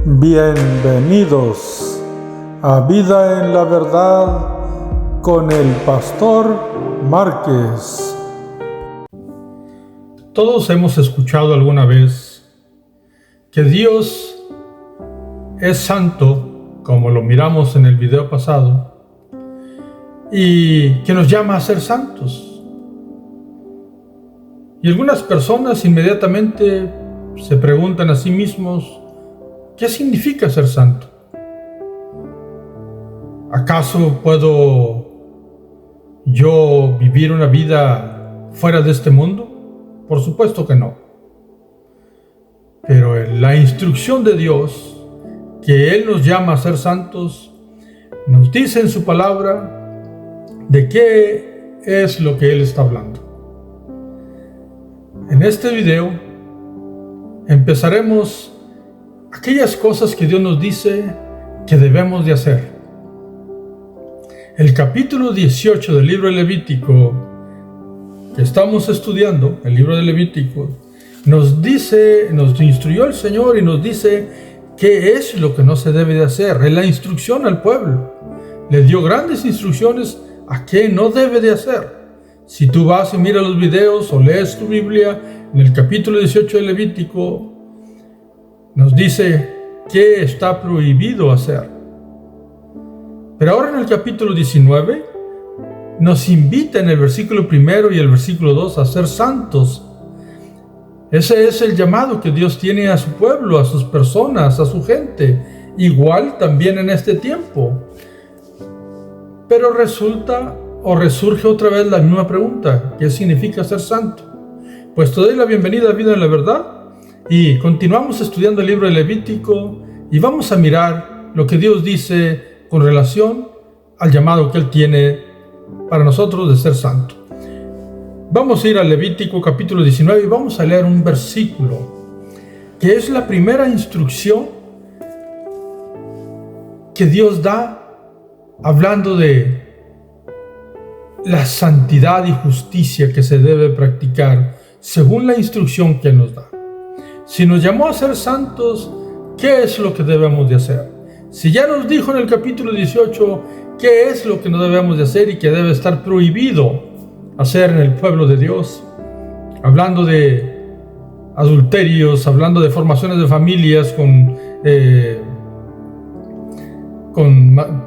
Bienvenidos a Vida en la Verdad con el Pastor Márquez. Todos hemos escuchado alguna vez que Dios es santo, como lo miramos en el video pasado, y que nos llama a ser santos. Y algunas personas inmediatamente se preguntan a sí mismos, ¿qué significa ser santo? ¿Acaso puedo yo vivir una vida fuera de este mundo? Por supuesto que no. Pero la instrucción de Dios, que Él nos llama a ser santos, nos dice en su palabra de qué es lo que Él está hablando. En este video empezaremos aquellas cosas que Dios nos dice que debemos de hacer. El capítulo 18 del libro de Levítico que estamos estudiando, el libro de Levítico, nos instruyó el Señor y nos dice qué es lo que no se debe de hacer. Es la instrucción al pueblo. Le dio grandes instrucciones a qué no debe de hacer. Si tú vas y miras los videos o lees tu Biblia, en el capítulo 18 de Levítico nos dice qué está prohibido hacer. Pero ahora en el capítulo 19 nos invita en el versículo 1 y el versículo 2 a ser santos. Ese es el llamado que Dios tiene a su pueblo, a sus personas, a su gente, igual también en este tiempo. Pero resurge otra vez la misma pregunta: ¿qué significa ser santo? Pues te doy la bienvenida a Vida en la Verdad y continuamos estudiando el libro de Levítico y vamos a mirar lo que Dios dice con relación al llamado que Él tiene para nosotros de ser santo. Vamos a ir al Levítico capítulo 19 y vamos a leer un versículo que es la primera instrucción que Dios da hablando de la santidad y justicia que se debe practicar según la instrucción que Él nos da. Si nos llamó a ser santos, ¿qué es lo que debemos de hacer? Si ya nos dijo en el capítulo 18 qué es lo que no debemos de hacer y que debe estar prohibido hacer en el pueblo de Dios, hablando de adulterios, hablando de formaciones de familias con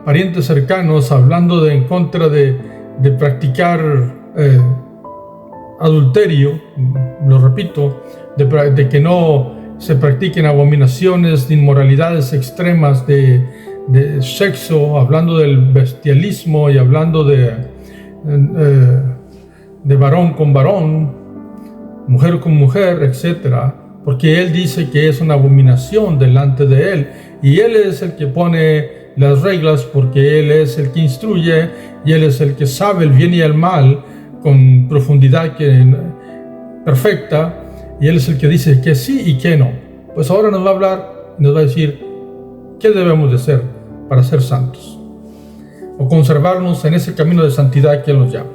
parientes cercanos, hablando en contra de practicar adulterio, lo repito, de que no se practiquen abominaciones, de inmoralidades extremas, de sexo, hablando del bestialismo y hablando de varón con varón, mujer con mujer, etc. Porque Él dice que es una abominación delante de Él y Él es el que pone las reglas, porque Él es el que instruye y Él es el que sabe el bien y el mal con profundidad perfecta, y Él es el que dice que sí y que no. Pues ahora nos va a hablar y nos va a decir qué debemos de hacer para ser santos o conservarnos en ese camino de santidad que Él nos llama.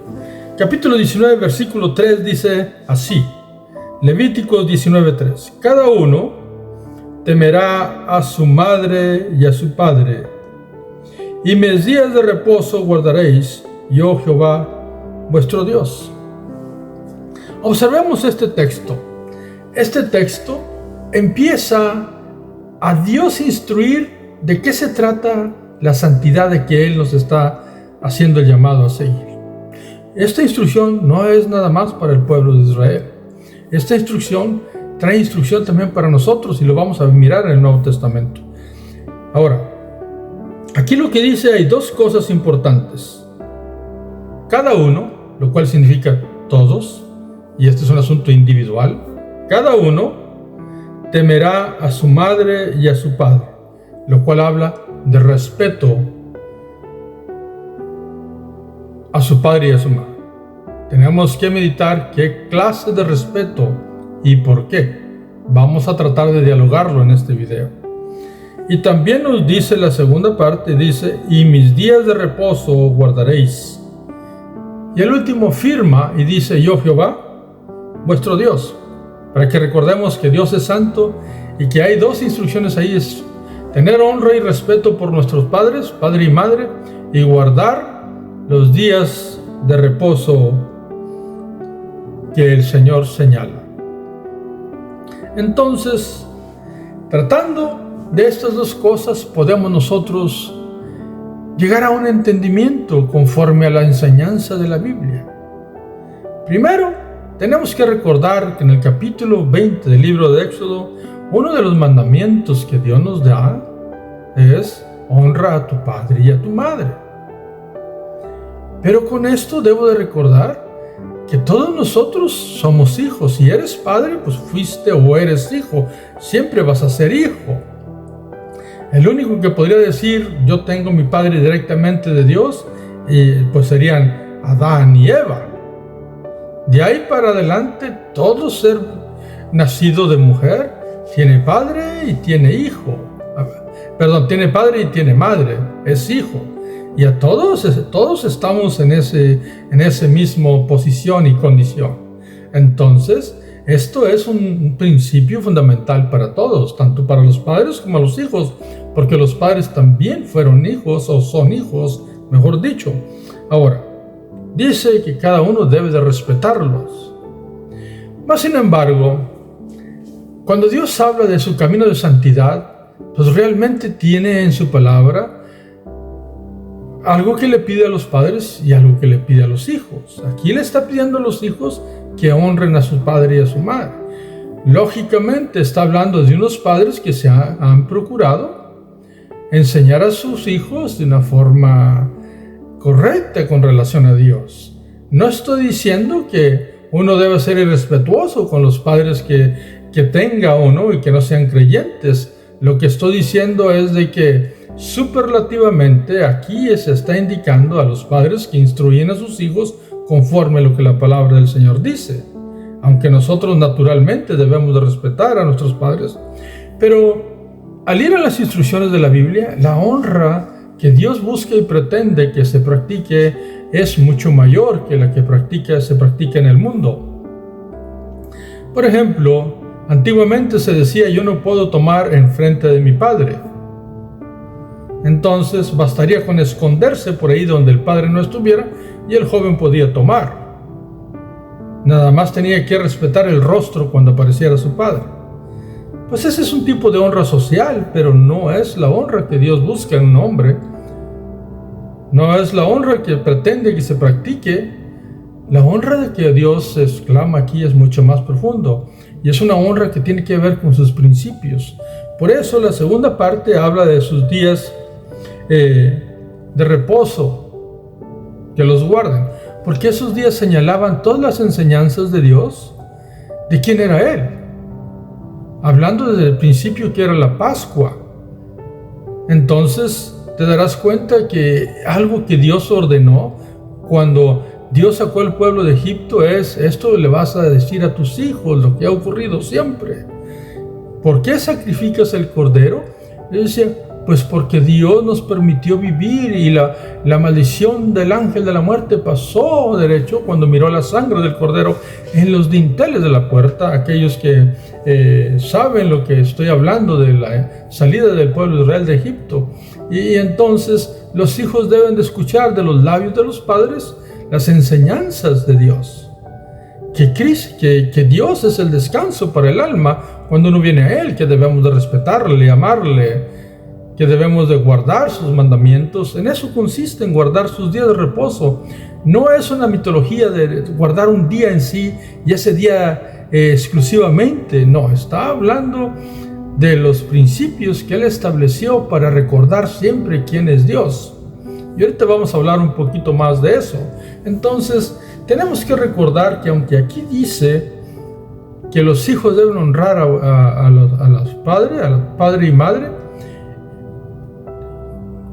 Capítulo 19, versículo 3 dice así, Levítico 19:3: cada uno temerá a su madre y a su padre, y mis días de reposo guardaréis, yo Jehová vuestro Dios. Observemos este texto. Este texto empieza a Dios instruir de qué se trata la santidad de que Él nos está haciendo el llamado a seguir. Esta instrucción no es nada más para el pueblo de Israel. Esta instrucción trae instrucción también para nosotros y lo vamos a mirar en el Nuevo Testamento. Ahora, aquí lo que dice, hay dos cosas importantes. Cada uno, lo cual significa todos, y este es un asunto individual, cada uno temerá a su madre y a su padre, lo cual habla de respeto a su padre y a su madre. Tenemos que meditar qué clase de respeto y por qué. Vamos a tratar de dialogarlo en este video. Y también nos dice la segunda parte, dice, y mis días de reposo guardaréis. Y el último firma y dice, yo Jehová, vuestro Dios. Para que recordemos que Dios es santo y que hay dos instrucciones ahí tener honra y respeto por nuestros padres, padre y madre, y guardar los días de reposo que el Señor señala. Entonces, tratando de estas dos cosas, podemos nosotros llegar a un entendimiento conforme a la enseñanza de la Biblia. Primero, tenemos que recordar que en el capítulo 20 del libro de Éxodo, uno de los mandamientos que Dios nos da es: honra a tu padre y a tu madre. Pero con esto debo de recordar que todos nosotros somos hijos. Si eres padre, pues fuiste o eres hijo. Siempre vas a ser hijo. El único que podría decir yo tengo mi padre directamente de Dios, pues serían Adán y Eva. De ahí para adelante, todo ser nacido de mujer tiene padre y tiene hijo. Perdón, tiene padre y tiene madre, es hijo. Y a todos estamos en ese mismo posición y condición. Entonces, esto es un principio fundamental para todos, tanto para los padres como los hijos, porque los padres también fueron hijos, o son hijos, mejor dicho. Ahora, dice que cada uno debe de respetarlos. Mas, sin embargo, cuando Dios habla de su camino de santidad, pues realmente tiene en su palabra algo que le pide a los padres y algo que le pide a los hijos. Aquí le está pidiendo a los hijos que honren a su padre y a su madre. Lógicamente está hablando de unos padres que se han procurado enseñar a sus hijos de una forma correcta con relación a Dios. No estoy diciendo que uno debe ser irrespetuoso con los padres que tenga o no y que no sean creyentes. Lo que estoy diciendo es de que superlativamente aquí se está indicando a los padres que instruyen a sus hijos conforme a lo que la palabra del Señor dice. Aunque nosotros naturalmente debemos de respetar a nuestros padres, pero al ir a las instrucciones de la Biblia, la honra que Dios busca y pretende que se practique es mucho mayor que la que se practica en el mundo. Por ejemplo, antiguamente se decía: yo no puedo tomar en frente de mi padre. Entonces bastaría con esconderse por ahí donde el padre no estuviera y el joven podía tomar. Nada más tenía que respetar el rostro cuando apareciera su padre. Pues ese es un tipo de honra social, pero no es la honra que Dios busca en un hombre. No es la honra que pretende que se practique. La honra de que Dios exclama aquí es mucho más profundo. Y es una honra que tiene que ver con sus principios. Por eso la segunda parte habla de sus días de reposo, que los guarden, porque esos días señalaban todas las enseñanzas de Dios, de quién era Él, hablando desde el principio que era la Pascua. Entonces te darás cuenta que algo que Dios ordenó cuando Dios sacó al pueblo de Egipto es: esto le vas a decir a tus hijos, lo que ha ocurrido siempre. ¿Por qué sacrificas el cordero? Él decía: pues porque Dios nos permitió vivir y la maldición del ángel de la muerte pasó derecho cuando miró la sangre del cordero en los dinteles de la puerta. Aquellos que saben lo que estoy hablando de la salida del pueblo de Israel de Egipto. Y entonces los hijos deben de escuchar de los labios de los padres las enseñanzas de Dios. Que Dios es el descanso para el alma cuando uno viene a Él, que debemos de respetarle, amarle, que debemos de guardar sus mandamientos. En eso consiste, en guardar sus días de reposo. No es una mitología de guardar un día en sí y ese día exclusivamente. No, está hablando de los principios que Él estableció para recordar siempre quién es Dios. Y ahorita vamos a hablar un poquito más de eso. Entonces, tenemos que recordar que aunque aquí dice que los hijos deben honrar a los padres, a los padre y madre,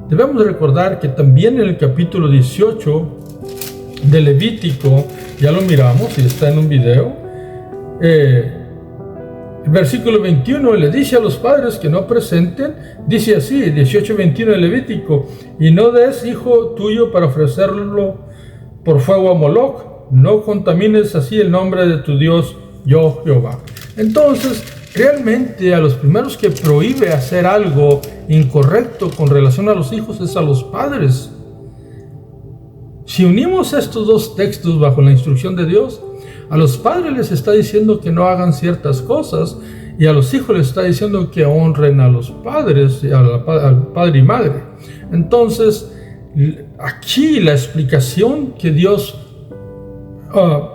debemos recordar que también en el capítulo 18 de Levítico, ya lo miramos y está en un video, el versículo 21 le dice a los padres que no presenten, dice así, 18:21 de Levítico: y no des hijo tuyo para ofrecerlo por fuego a Moloc, no contamines así el nombre de tu Dios, yo Jehová. Entonces, realmente a los primeros que prohíbe hacer algo incorrecto con relación a los hijos es a los padres. Si unimos estos dos textos bajo la instrucción de Dios, a los padres les está diciendo que no hagan ciertas cosas y a los hijos les está diciendo que honren a los padres, al padre y madre. Entonces, aquí la explicación que Dios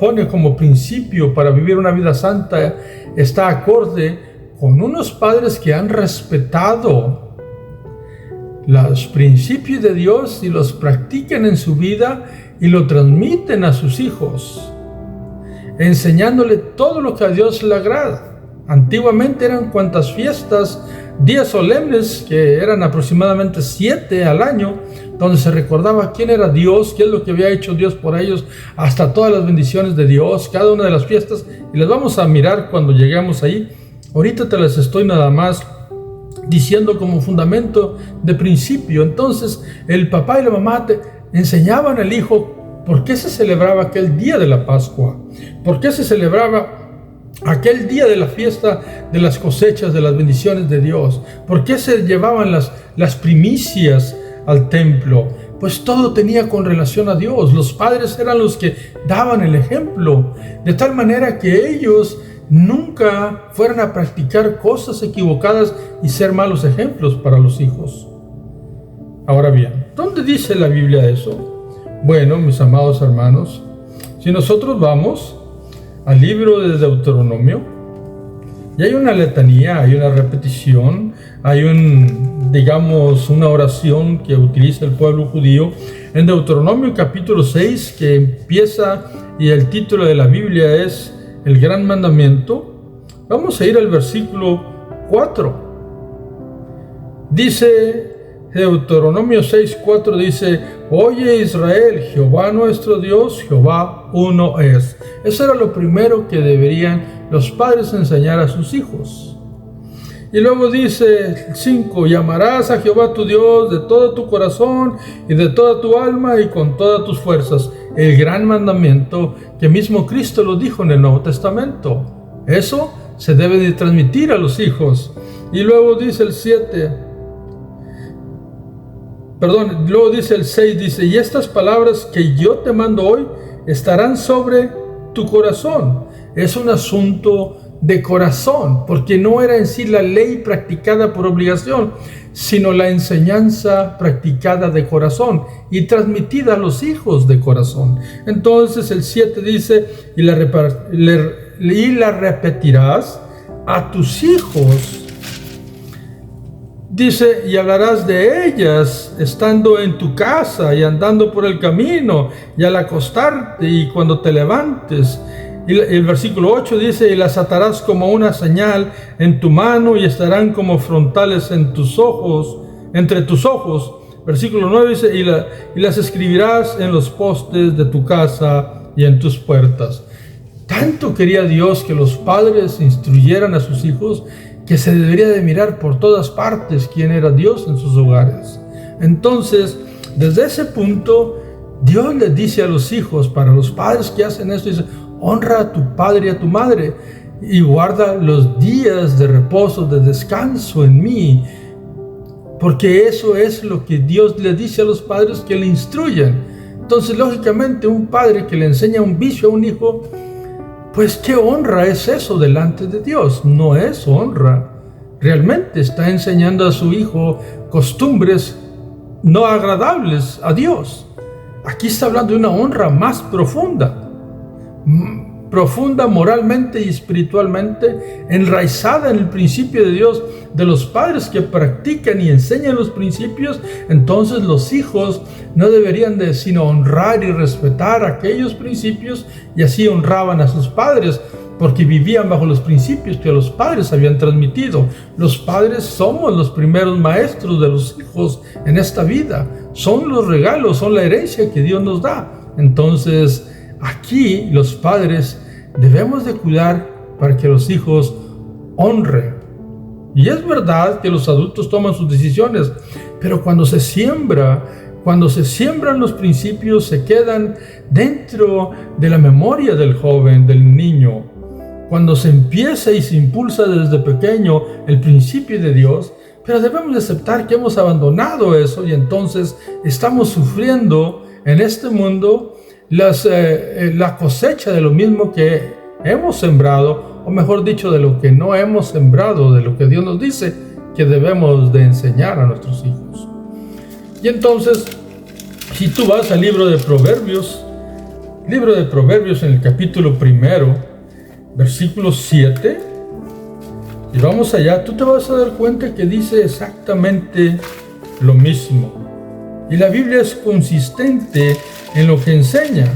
pone como principio para vivir una vida santa está acorde con unos padres que han respetado los principios de Dios y los practican en su vida y lo transmiten a sus hijos, enseñándole todo lo que a Dios le agrada. Antiguamente eran cuantas fiestas, días solemnes, que eran aproximadamente 7 al año, donde se recordaba quién era Dios, qué es lo que había hecho Dios por ellos, hasta todas las bendiciones de Dios, cada una de las fiestas, y las vamos a mirar cuando lleguemos ahí. Ahorita te las estoy nada más diciendo como fundamento de principio. Entonces el papá y la mamá te enseñaban al hijo por qué se celebraba aquel día de la Pascua, por qué se celebraba aquel día de la fiesta de las cosechas, de las bendiciones de Dios, por qué se llevaban las primicias al templo. Pues todo tenía con relación a Dios. Los padres eran los que daban el ejemplo, de tal manera que ellos nunca fueran a practicar cosas equivocadas y ser malos ejemplos para los hijos. Ahora bien, ¿dónde dice la Biblia eso? Bueno, mis amados hermanos, si nosotros vamos al libro de Deuteronomio, y hay una letanía, hay una repetición, hay una oración que utiliza el pueblo judío en Deuteronomio capítulo 6, que empieza, y el título de la Biblia es el gran mandamiento. Vamos a ir al versículo 4. Dice Deuteronomio 6:4, dice: Oye Israel, Jehová nuestro Dios, Jehová uno es. Eso era lo primero que deberían los padres enseñar a sus hijos. Y luego dice 5: y amarás a Jehová tu Dios de todo tu corazón y de toda tu alma y con todas tus fuerzas. El gran mandamiento que mismo Cristo lo dijo en el Nuevo Testamento. Eso se debe de transmitir a los hijos. Y luego dice el 6, dice: y estas palabras que yo te mando hoy estarán sobre tu corazón. Es un asunto de corazón, porque no era en sí la ley practicada por obligación, sino la enseñanza practicada de corazón y transmitida a los hijos de corazón. Entonces el 7 dice: y la repetirás a tus hijos. Dice: y hablarás de ellas estando en tu casa y andando por el camino y al acostarte y cuando te levantes. Y el versículo 8 dice: y las atarás como una señal en tu mano y estarán como frontales en tus ojos, entre tus ojos. Versículo 9 dice: y las escribirás en los postes de tu casa y en tus puertas. Tanto quería Dios que los padres instruyeran a sus hijos, que se debería de mirar por todas partes quién era Dios en sus hogares. Entonces, desde ese punto, Dios les dice a los hijos, para los padres que hacen esto, dice: honra a tu padre y a tu madre y guarda los días de reposo, de descanso en mí, porque eso es lo que Dios le dice a los padres que le instruyan. Entonces, lógicamente, un padre que le enseña un vicio a un hijo, pues ¿qué honra es eso delante de Dios? No es honra. Realmente está enseñando a su hijo costumbres no agradables a Dios. Aquí está hablando de una honra más profunda moralmente y espiritualmente, enraizada en el principio de Dios, de los padres que practican y enseñan los principios. Entonces los hijos no deberían de sino honrar y respetar aquellos principios, y así honraban a sus padres, porque vivían bajo los principios que los padres habían transmitido. Los padres somos los primeros maestros de los hijos en esta vida, son los regalos, son la herencia que Dios nos da. Entonces, aquí los padres debemos de cuidar para que los hijos honren. Y es verdad que los adultos toman sus decisiones, pero cuando se siembran los principios, se quedan dentro de la memoria del joven, del niño. cuando se empieza y se impulsa desde pequeño el principio de Dios, pero debemos de aceptar que hemos abandonado eso y entonces estamos sufriendo en este mundo la cosecha de lo mismo que hemos sembrado, o mejor dicho, de lo que no hemos sembrado, de lo que Dios nos dice que debemos de enseñar a nuestros hijos. Y entonces, si tú vas al libro de Proverbios en el capítulo 1, versículo 7, y vamos allá, tú te vas a dar cuenta que dice exactamente lo mismo. Y la Biblia es consistente en lo que enseña.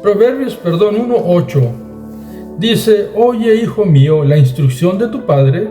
Proverbios 1:8 dice: oye, hijo mío, la instrucción de tu padre,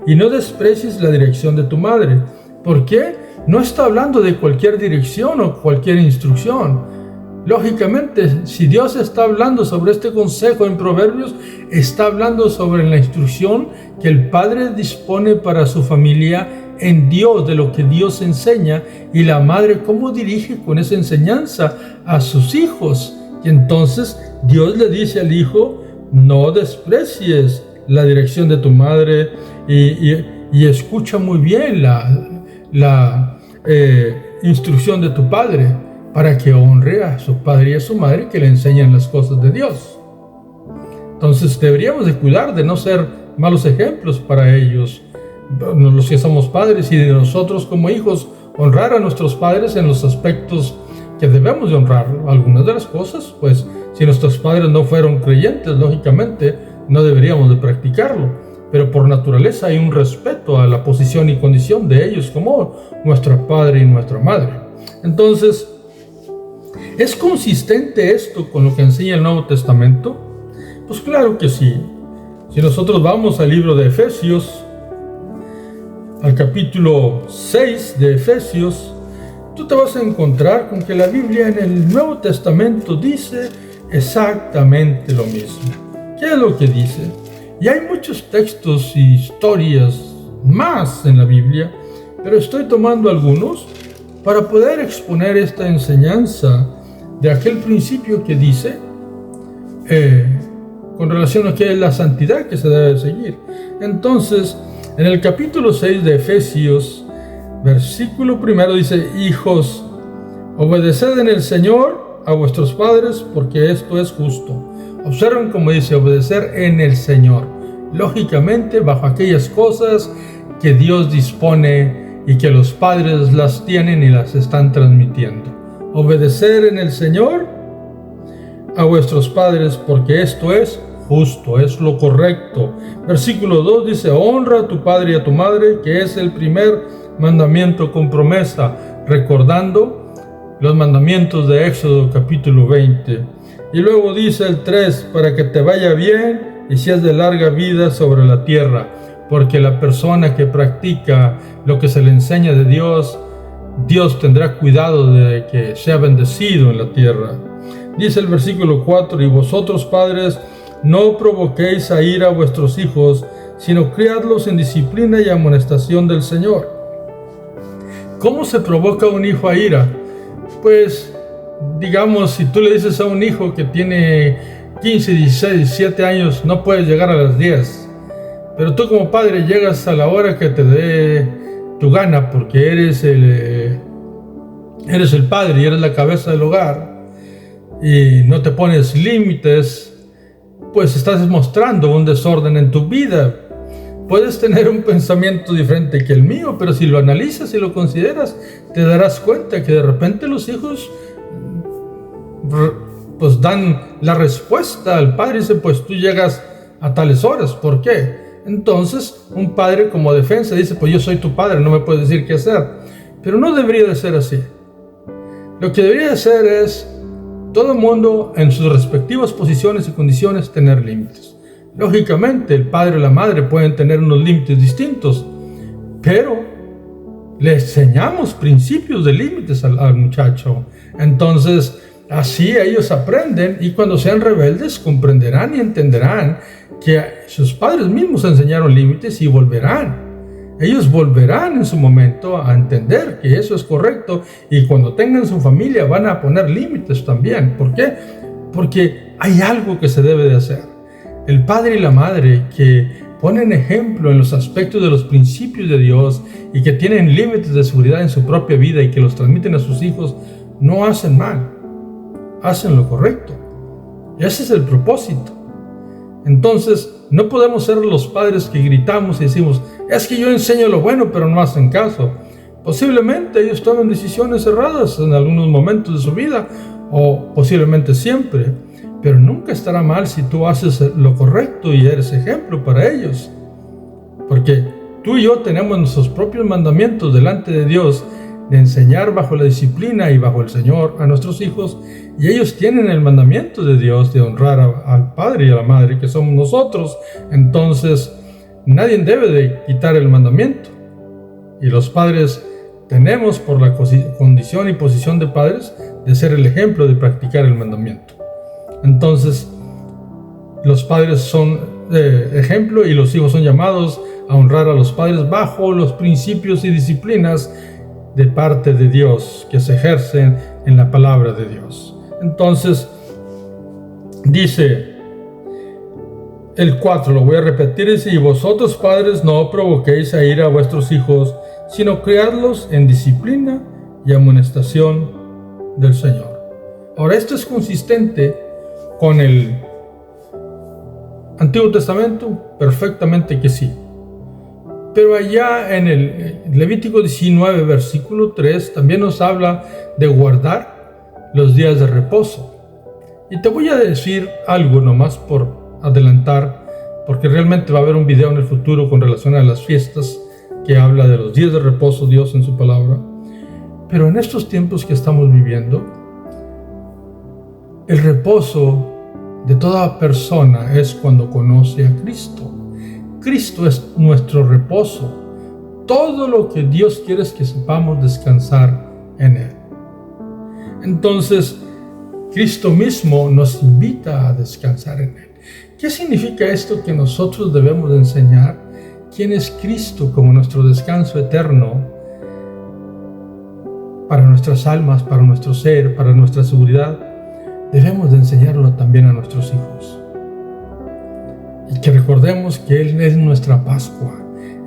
y no desprecies la dirección de tu madre. ¿Por qué? No está hablando de cualquier dirección o cualquier instrucción. Lógicamente, si Dios está hablando sobre este consejo en Proverbios, está hablando sobre la instrucción que el padre dispone para su familia en Dios, de lo que Dios enseña, y la madre cómo dirige con esa enseñanza a sus hijos. Y entonces Dios le dice al hijo: no desprecies la dirección de tu madre y escucha muy bien la instrucción de tu padre, para que honre a su padre y a su madre que le enseñan las cosas de Dios. Entonces deberíamos de cuidar de no ser malos ejemplos para ellos, los que somos padres, y de nosotros como hijos honrar a nuestros padres en los aspectos que debemos de honrar. Algunas de las cosas, pues si nuestros padres no fueron creyentes, lógicamente no deberíamos de practicarlo, pero por naturaleza hay un respeto a la posición y condición de ellos como nuestro padre y nuestra madre. Entonces, ¿es consistente esto con lo que enseña el Nuevo Testamento? Pues claro que sí. Si nosotros vamos al libro de Efesios, al capítulo 6 de Efesios, tú te vas a encontrar con que la Biblia en el Nuevo Testamento dice exactamente lo mismo. ¿Qué es lo que dice? Y hay muchos textos y historias más en la Biblia, pero estoy tomando algunos para poder exponer esta enseñanza de aquel principio que dice con relación a qué es la santidad que se debe seguir. Entonces, en el capítulo 6 de Efesios, versículo 1 dice: hijos, obedeced en el Señor a vuestros padres, porque esto es justo. Observen cómo dice: obedecer en el Señor. Lógicamente, bajo aquellas cosas que Dios dispone y que los padres las tienen y las están transmitiendo. Obedecer en el Señor a vuestros padres, porque esto es justo, es lo correcto. Versículo 2 dice: honra a tu padre y a tu madre, que es el primer mandamiento con promesa, recordando los mandamientos de Éxodo capítulo 20. Y luego dice el 3: para que te vaya bien y seas de larga vida sobre la tierra, porque la persona que practica lo que se le enseña de Dios, Dios tendrá cuidado de que sea bendecido en la tierra. Dice el versículo 4: y vosotros, padres, no provoquéis a ira a vuestros hijos, sino criadlos en disciplina y amonestación del Señor. ¿Cómo se provoca un hijo a ira? Pues, digamos, si tú le dices a un hijo que tiene 15, 16, 17 años, no puedes llegar a las 10, pero tú como padre llegas a la hora que te dé tu gana, porque eres el padre y eres la cabeza del hogar, y no te pones límites, pues estás mostrando un desorden en tu vida. Puedes tener un pensamiento diferente que el mío, pero si lo analizas y lo consideras, te darás cuenta que de repente los hijos pues dan la respuesta al padre y dicen: pues tú llegas a tales horas. ¿Por qué? Entonces, un padre como defensa dice: pues yo soy tu padre, no me puedes decir qué hacer. Pero no debería de ser así. Lo que debería de ser es todo el mundo en sus respectivas posiciones y condiciones tener límites. Lógicamente, el padre o la madre pueden tener unos límites distintos, pero le enseñamos principios de límites al muchacho. Entonces, así ellos aprenden, y cuando sean rebeldes comprenderán y entenderán que sus padres mismos enseñaron límites y volverán. Ellos volverán en su momento a entender que eso es correcto, y cuando tengan su familia van a poner límites también. ¿Por qué? Porque hay algo que se debe de hacer. El padre y la madre que ponen ejemplo en los aspectos de los principios de Dios y que tienen límites de seguridad en su propia vida y que los transmiten a sus hijos, no hacen mal, hacen lo correcto. Ese es el propósito. Entonces, no podemos ser los padres que gritamos y decimos, es que yo enseño lo bueno, pero no hacen caso. Posiblemente ellos toman decisiones erradas en algunos momentos de su vida, o posiblemente siempre, pero nunca estará mal si tú haces lo correcto y eres ejemplo para ellos. Porque tú y yo tenemos nuestros propios mandamientos delante de Dios de enseñar bajo la disciplina y bajo el Señor a nuestros hijos, y ellos tienen el mandamiento de Dios de honrar al padre y a la madre, que somos nosotros. Entonces, nadie debe de quitar el mandamiento, y los padres tenemos, por la condición y posición de padres, de ser el ejemplo de practicar el mandamiento. Entonces, los padres son ejemplo y los hijos son llamados a honrar a los padres bajo los principios y disciplinas de parte de Dios que se ejercen en la palabra de Dios. Entonces, dice el 4, lo voy a repetir, dice: y vosotros padres no provoquéis a ira a vuestros hijos, sino criadlos en disciplina y amonestación del Señor. Ahora, esto es consistente con el Antiguo Testamento, perfectamente que sí. Pero allá en el Levítico 19, versículo 3, también nos habla de guardar los días de reposo. Y te voy a decir algo nomás por adelantar, porque realmente va a haber un video en el futuro con relación a las fiestas que habla de los días de reposo, Dios en su palabra. Pero en estos tiempos que estamos viviendo, el reposo de toda persona es cuando conoce a Cristo. Cristo es nuestro reposo. Todo lo que Dios quiere es que sepamos descansar en Él. Entonces, Cristo mismo nos invita a descansar en Él. ¿Qué significa esto? Que nosotros debemos de enseñar quién es Cristo como nuestro descanso eterno para nuestras almas, para nuestro ser, para nuestra seguridad. Debemos de enseñarlo también a nuestros hijos. Y que recordemos que Él es nuestra Pascua,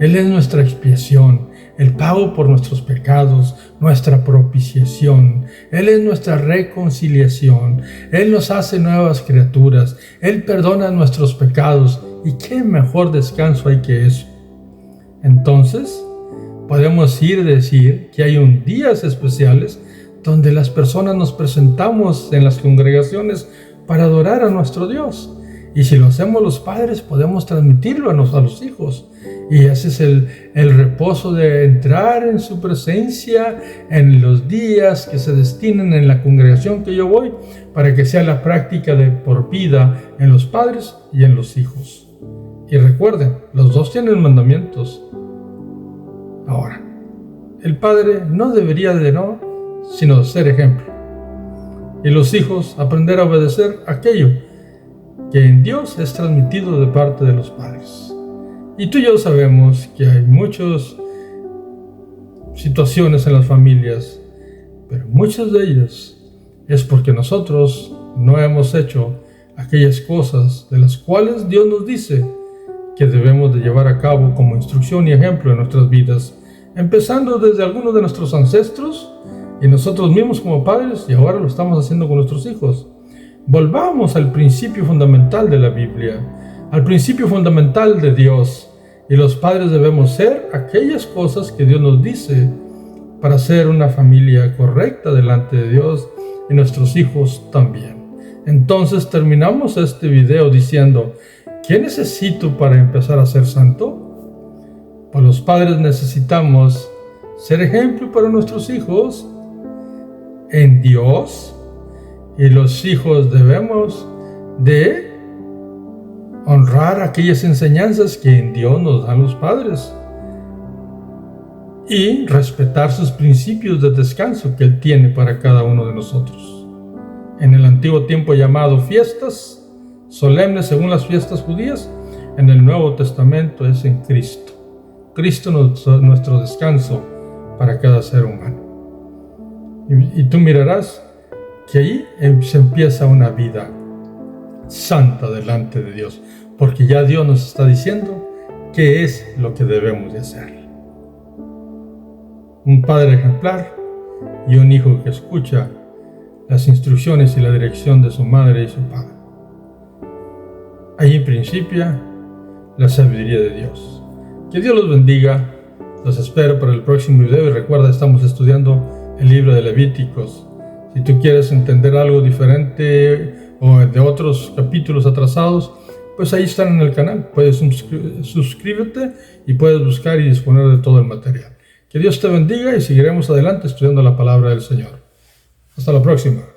Él es nuestra expiación, el pago por nuestros pecados, nuestra propiciación. Él es nuestra reconciliación. Él nos hace nuevas criaturas. Él perdona nuestros pecados. ¿Y qué mejor descanso hay que eso? Entonces, podemos ir a decir que hay días especiales donde las personas nos presentamos en las congregaciones para adorar a nuestro Dios. Y si lo hacemos los padres, podemos transmitirlo a los hijos. Y ese es el reposo de entrar en su presencia en los días que se destinen en la congregación que yo voy, para que sea la práctica de por vida en los padres y en los hijos. Y recuerden, los dos tienen mandamientos. Ahora, el padre no debería sino ser ejemplo. Y los hijos aprender a obedecer aquello que en Dios es transmitido de parte de los padres. Y tú y yo sabemos que hay muchas situaciones en las familias, pero muchas de ellas es porque nosotros no hemos hecho aquellas cosas de las cuales Dios nos dice que debemos de llevar a cabo como instrucción y ejemplo en nuestras vidas, empezando desde algunos de nuestros ancestros y nosotros mismos como padres, y ahora lo estamos haciendo con nuestros hijos. Volvamos al principio fundamental de la Biblia, al principio fundamental de Dios, y los padres debemos ser aquellas cosas que Dios nos dice para ser una familia correcta delante de Dios, y nuestros hijos también. Entonces terminamos este video diciendo: ¿qué necesito para empezar a ser santo? Pues los padres necesitamos ser ejemplo para nuestros hijos en Dios, y los hijos debemos de honrar aquellas enseñanzas que en Dios nos dan los padres y respetar sus principios de descanso que Él tiene para cada uno de nosotros. En el antiguo tiempo llamado fiestas solemnes según las fiestas judías, en el Nuevo Testamento es en Cristo. Cristo nuestro descanso para cada ser humano. Y tú mirarás que ahí se empieza una vida santa delante de Dios. porque ya Dios nos está diciendo qué es lo que debemos de hacer. Un padre ejemplar y un hijo que escucha las instrucciones y la dirección de su madre y su padre. Ahí principia la sabiduría de Dios. Que Dios los bendiga. Los espero para el próximo video y recuerda, estamos estudiando el libro de Levíticos. Si tú quieres entender algo diferente o de otros capítulos atrasados, pues ahí están en el canal. Puedes suscríbete y puedes buscar y disponer de todo el material. Que Dios te bendiga y seguiremos adelante estudiando la palabra del Señor. Hasta la próxima.